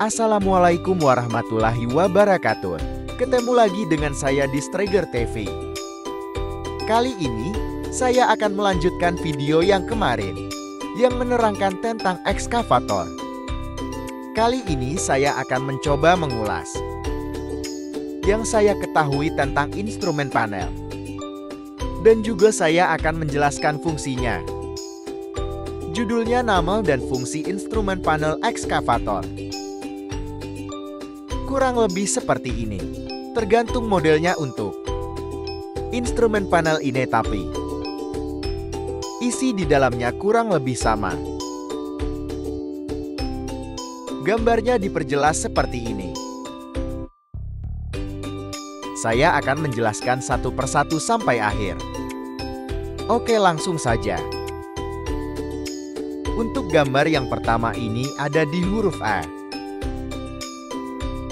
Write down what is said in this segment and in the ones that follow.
Assalamualaikum warahmatullahi wabarakatuh. Ketemu lagi dengan saya di Strager TV. Kali ini, saya akan melanjutkan video yang kemarin, yang menerangkan tentang ekskavator. Kali ini saya akan mencoba mengulas yang saya ketahui tentang instrumen panel. Dan juga saya akan menjelaskan fungsinya. Judulnya, nama dan fungsi instrumen panel ekskavator. Kurang lebih seperti ini, tergantung modelnya untuk instrumen panel ini, tapi isi di dalamnya kurang lebih sama. Gambarnya diperjelas seperti ini. Saya akan menjelaskan satu persatu sampai akhir. Oke, langsung saja. Untuk gambar yang pertama ini ada di huruf A.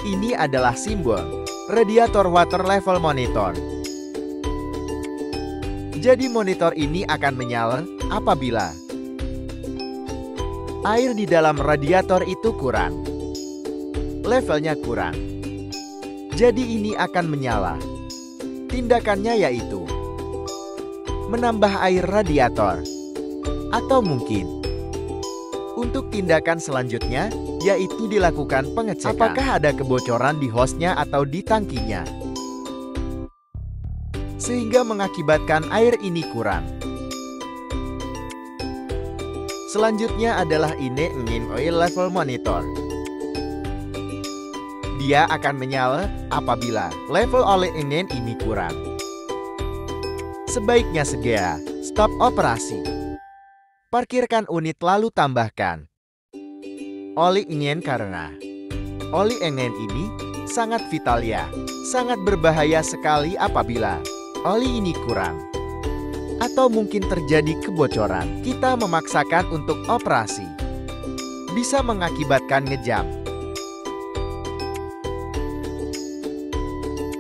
Ini adalah simbol radiator water level monitor. Jadi monitor ini akan menyala apabila air di dalam radiator itu kurang. Levelnya kurang. Jadi ini akan menyala. Tindakannya yaitu menambah air radiator. Atau mungkin untuk tindakan selanjutnya, yaitu dilakukan pengecekan apakah ada kebocoran di hosnya atau di tangkinya, sehingga mengakibatkan air ini kurang. Selanjutnya adalah ini engine oil level monitor. Dia akan menyala apabila level oli engine ini kurang. Sebaiknya segera stop operasi. Parkirkan unit lalu tambahkan oli engine karena oli engine ini sangat vital ya. Sangat berbahaya sekali apabila oli ini kurang. Atau mungkin terjadi kebocoran. Kita memaksakan untuk operasi. Bisa mengakibatkan ngejam.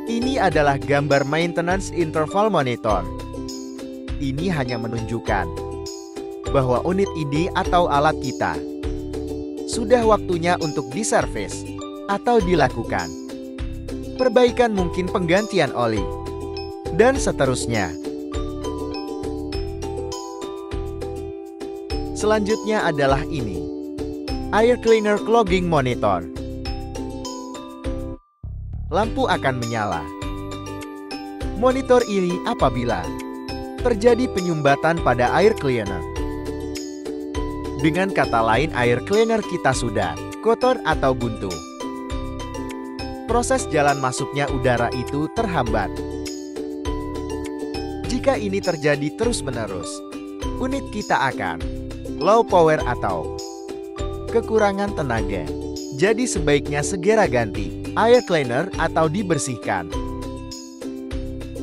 Ini adalah gambar maintenance interval monitor. Ini hanya menunjukkan bahwa unit ini atau alat kita sudah waktunya untuk diservis atau dilakukan perbaikan, mungkin penggantian oli, dan seterusnya. Selanjutnya adalah ini, air cleaner clogging monitor. Lampu akan menyala. Monitor ini apabila terjadi penyumbatan pada air cleaner. Dengan kata lain, air cleaner kita sudah kotor atau buntu. Proses jalan masuknya udara itu terhambat. Jika ini terjadi terus-menerus, unit kita akan low power atau kekurangan tenaga. Jadi sebaiknya segera ganti air cleaner atau dibersihkan.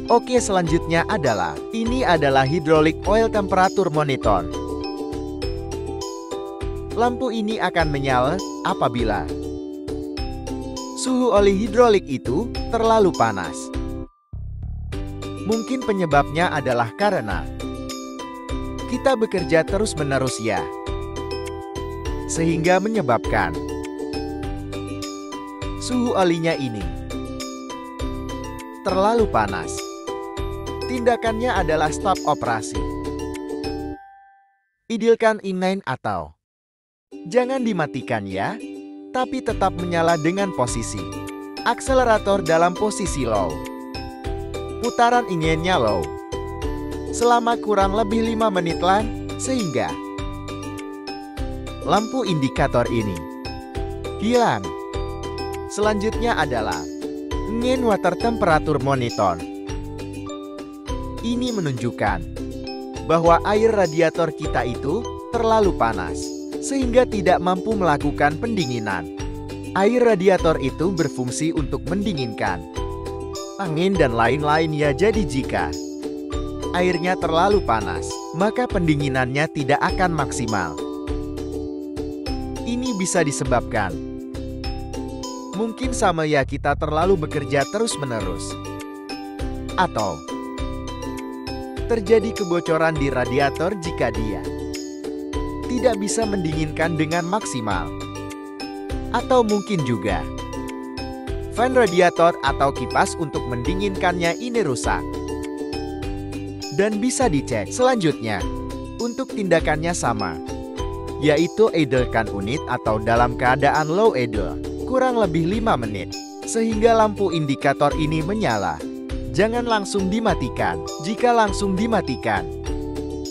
Oke, selanjutnya adalah ini adalah hydraulic oil temperature monitor. Lampu ini akan menyala apabila suhu oli hidrolik itu terlalu panas. Mungkin penyebabnya adalah karena kita bekerja terus-menerus ya, sehingga menyebabkan suhu olinya ini terlalu panas. Tindakannya adalah stop operasi. Idlekan inline atau jangan dimatikan ya, tapi tetap menyala dengan posisi akselerator dalam posisi low. Putaran engine-nya low selama kurang lebih 5 menit sehingga lampu indikator ini hilang. Selanjutnya adalah engine water temperature monitor. Ini menunjukkan bahwa air radiator kita itu terlalu panas, sehingga tidak mampu melakukan pendinginan. Air radiator itu berfungsi untuk mendinginkan angin dan lain-lain ya. Jadi jika airnya terlalu panas, maka pendinginannya tidak akan maksimal. Ini bisa disebabkan mungkin sama ya, kita terlalu bekerja terus-menerus, atau terjadi kebocoran di radiator jika dia tidak bisa mendinginkan dengan maksimal. Atau mungkin juga fan radiator atau kipas untuk mendinginkannya ini rusak. Dan bisa dicek selanjutnya. Untuk tindakannya sama, yaitu idlekan unit atau dalam keadaan low idle, kurang lebih 5 menit, sehingga lampu indikator ini menyala. Jangan langsung dimatikan. Jika langsung dimatikan,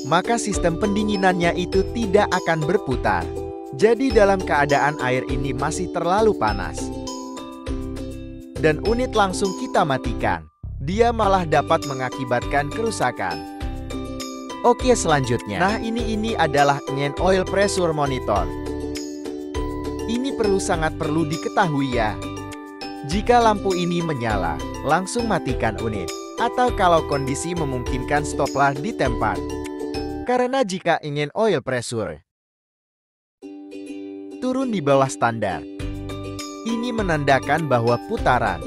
maka sistem pendinginannya itu tidak akan berputar. Jadi dalam keadaan air ini masih terlalu panas, dan unit langsung kita matikan, dia malah dapat mengakibatkan kerusakan. Oke, selanjutnya. Nah, ini adalah engine oil pressure monitor. Ini sangat perlu diketahui ya. Jika lampu ini menyala, langsung matikan unit. Atau kalau kondisi memungkinkan, stoplah di tempat. Karena jika engine oil pressure turun di bawah standar, ini menandakan bahwa putaran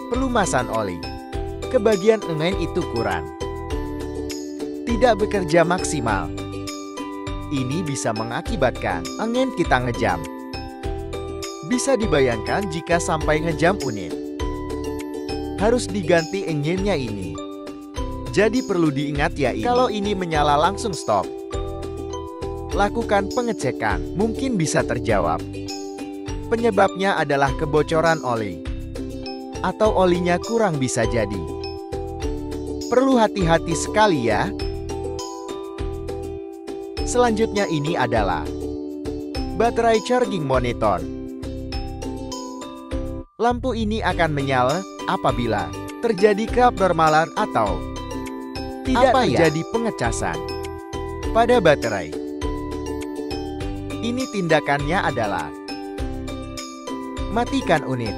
pelumasan oli ke bagian engine itu kurang, tidak bekerja maksimal. Ini bisa mengakibatkan engine kita ngejam. Bisa dibayangkan jika sampai ngejam unit, harus diganti engine-nya ini. Jadi perlu diingat ya, kalau ini menyala langsung stop. Lakukan pengecekan, mungkin bisa terjawab. Penyebabnya adalah kebocoran oli, atau olinya kurang bisa jadi. Perlu hati-hati sekali ya. Selanjutnya ini adalah baterai charging monitor. Lampu ini akan menyala apabila terjadi keabnormalan atau tidak terjadi pengecasan pada baterai. Ini tindakannya adalah matikan unit,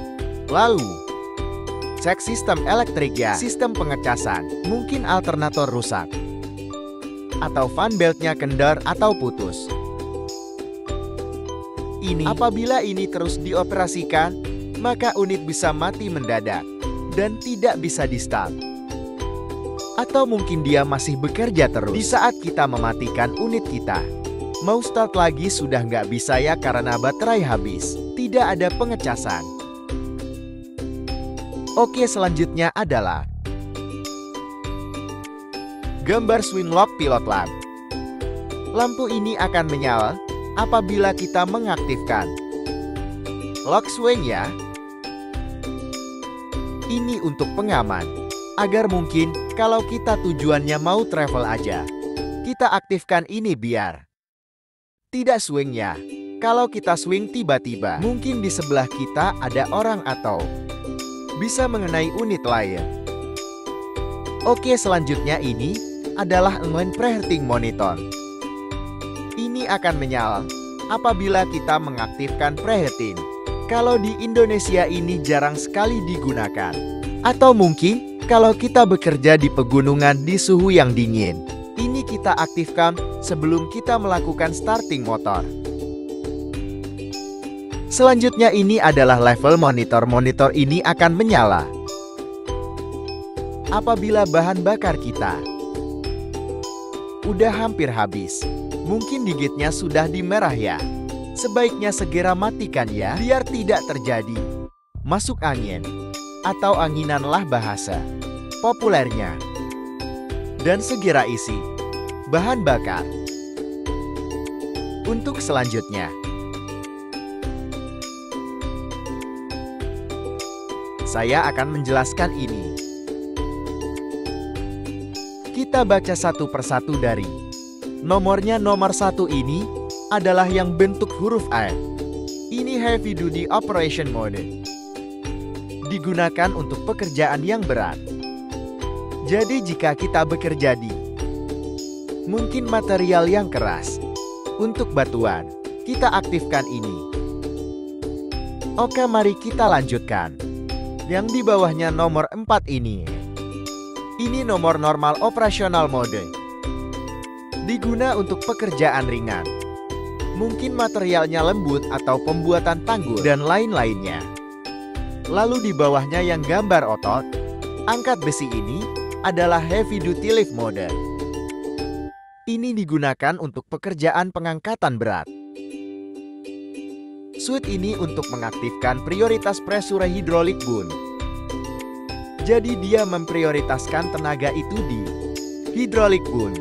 lalu cek sistem elektriknya, sistem pengecasan, mungkin alternator rusak, atau fan beltnya kendor atau putus. Apabila ini terus dioperasikan, maka unit bisa mati mendadak dan tidak bisa di-start. Atau mungkin dia masih bekerja terus di saat kita mematikan unit kita. Mau start lagi sudah nggak bisa ya, karena baterai habis, tidak ada pengecasan. Oke, selanjutnya adalah gambar swing lock pilot lamp. Lampu ini akan menyala apabila kita mengaktifkan lock swing ya. Ini untuk pengaman, agar mungkin kalau kita tujuannya mau travel aja, kita aktifkan ini biar tidak swing ya. Kalau kita swing tiba-tiba, mungkin di sebelah kita ada orang atau bisa mengenai unit lain. Oke, selanjutnya ini adalah engine preheating monitor. Ini akan menyala apabila kita mengaktifkan preheating. Kalau di Indonesia ini jarang sekali digunakan. Atau mungkin kalau kita bekerja di pegunungan di suhu yang dingin. Ini kita aktifkan sebelum kita melakukan starting motor. Selanjutnya ini adalah level monitor. Monitor ini akan menyala apabila bahan bakar kita udah hampir habis. Mungkin digitnya sudah di merah ya. Sebaiknya segera matikan ya, biar tidak terjadi masuk angin atau anginanlah bahasa populernya. Dan segera isi bahan bakar. Untuk selanjutnya, saya akan menjelaskan ini. Kita baca satu persatu dari nomornya. Nomor 1 ini adalah yang bentuk huruf A. Ini heavy duty operation mode. Digunakan untuk pekerjaan yang berat. Jadi jika kita bekerja di mungkin material yang keras, untuk batuan, kita aktifkan ini. Oke, mari kita lanjutkan. Yang di bawahnya nomor 4 ini. Ini nomor normal operasional mode. Diguna untuk pekerjaan ringan. Mungkin materialnya lembut atau pembuatan tanggul dan lain-lainnya. Lalu di bawahnya yang gambar otot, angkat besi ini adalah heavy duty lift mode. Ini digunakan untuk pekerjaan pengangkatan berat. Switch ini untuk mengaktifkan prioritas pressure hidrolik bun. Jadi dia memprioritaskan tenaga itu di hidrolik bun.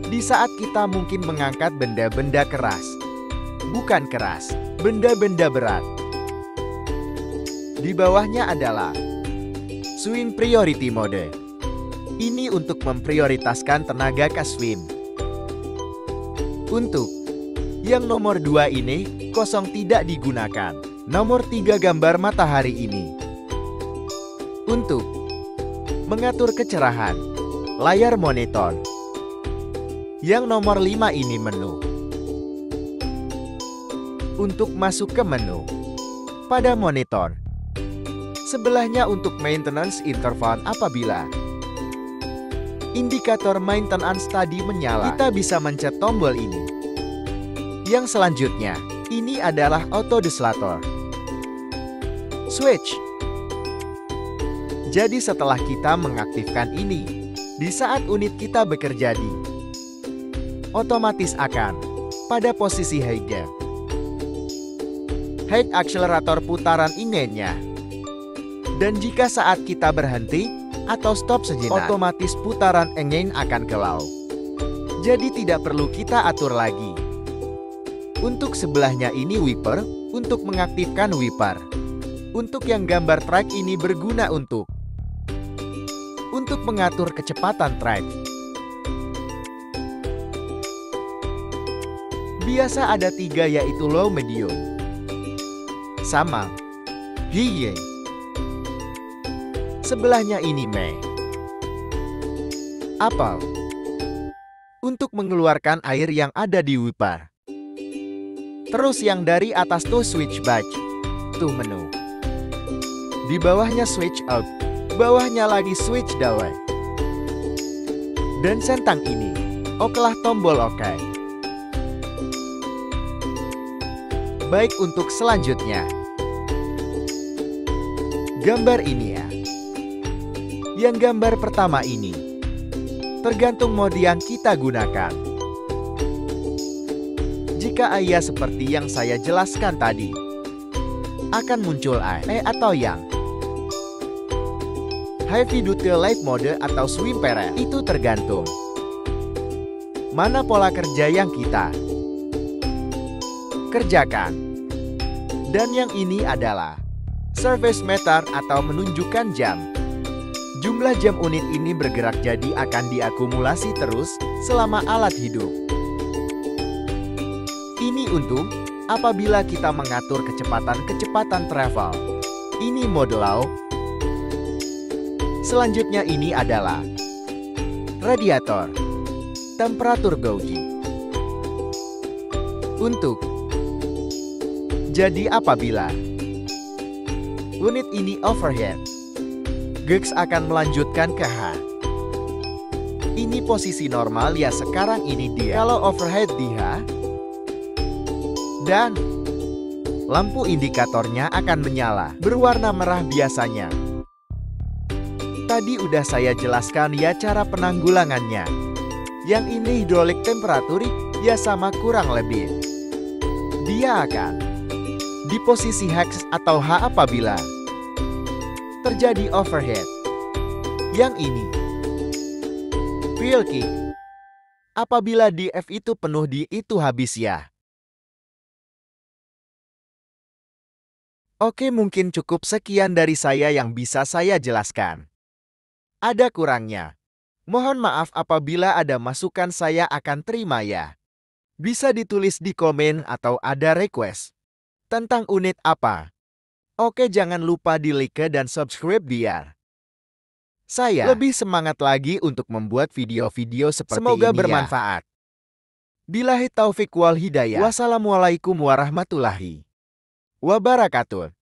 Di saat kita mungkin mengangkat benda-benda keras. Bukan keras, benda-benda berat. Di bawahnya adalah Swing Priority Mode. Ini untuk memprioritaskan tenaga ke swim. Untuk yang nomor 2 ini, kosong tidak digunakan. Nomor 3 gambar matahari ini. Untuk mengatur kecerahan layar monitor. Yang nomor 5 ini menu. Untuk masuk ke menu pada monitor. Sebelahnya untuk maintenance interval apabila indikator maintenance tadi menyala, kita bisa mencet tombol ini. Yang selanjutnya, ini adalah auto deslator switch. Jadi setelah kita mengaktifkan ini, di saat unit kita bekerja di otomatis akan pada posisi high akselerator putaran inginnya. Dan jika saat kita berhenti atau stop sejenak, otomatis putaran engine akan ke low. Jadi tidak perlu kita atur lagi. Untuk sebelahnya ini wiper, untuk mengaktifkan wiper. Untuk yang gambar track ini berguna untuk mengatur kecepatan track. Biasa ada 3 yaitu low, medium, sama high. Sebelahnya ini Apple. Untuk mengeluarkan air yang ada di wiper. Terus yang dari atas tuh switch badge. Tuh menu. Di bawahnya switch up. Bawahnya lagi switch down. Dan sentang ini. Okelah tombol oke. Baik, untuk selanjutnya. Gambar ini ya. Yang gambar pertama ini. Tergantung mode yang kita gunakan. Jika ayah seperti yang saya jelaskan tadi, akan muncul atau yang Heavy Duty Live Mode atau Swim Parallel. Itu tergantung mana pola kerja yang kita kerjakan. Dan yang ini adalah Service Meter atau menunjukkan jam. Jumlah jam unit ini bergerak, jadi akan diakumulasi terus selama alat hidup. Ini untuk apabila kita mengatur kecepatan travel. Ini mode low. Selanjutnya ini adalah radiator temperatur gauge. Untuk jadi apabila unit ini overheat, gex akan melanjutkan ke H. Ini posisi normal ya, sekarang ini dia. Kalau overheat di H, dan lampu indikatornya akan menyala berwarna merah biasanya. Tadi udah saya jelaskan ya cara penanggulangannya. Yang ini hidrolik temperatur ya sama kurang lebih. Dia akan di posisi H atau H apabila terjadi overheat. Yang ini fuel kick. Apabila di F itu penuh, di itu habis ya. Oke, mungkin cukup sekian dari saya yang bisa saya jelaskan. Ada kurangnya. Mohon maaf apabila ada masukan, saya akan terima ya. Bisa ditulis di komen atau ada request tentang unit apa. Oke, jangan lupa di like dan subscribe biar saya lebih semangat lagi untuk membuat video-video seperti ini. Semoga bermanfaat. Billahi taufik wal hidayah. Wassalamualaikum warahmatullahi wabarakatuh.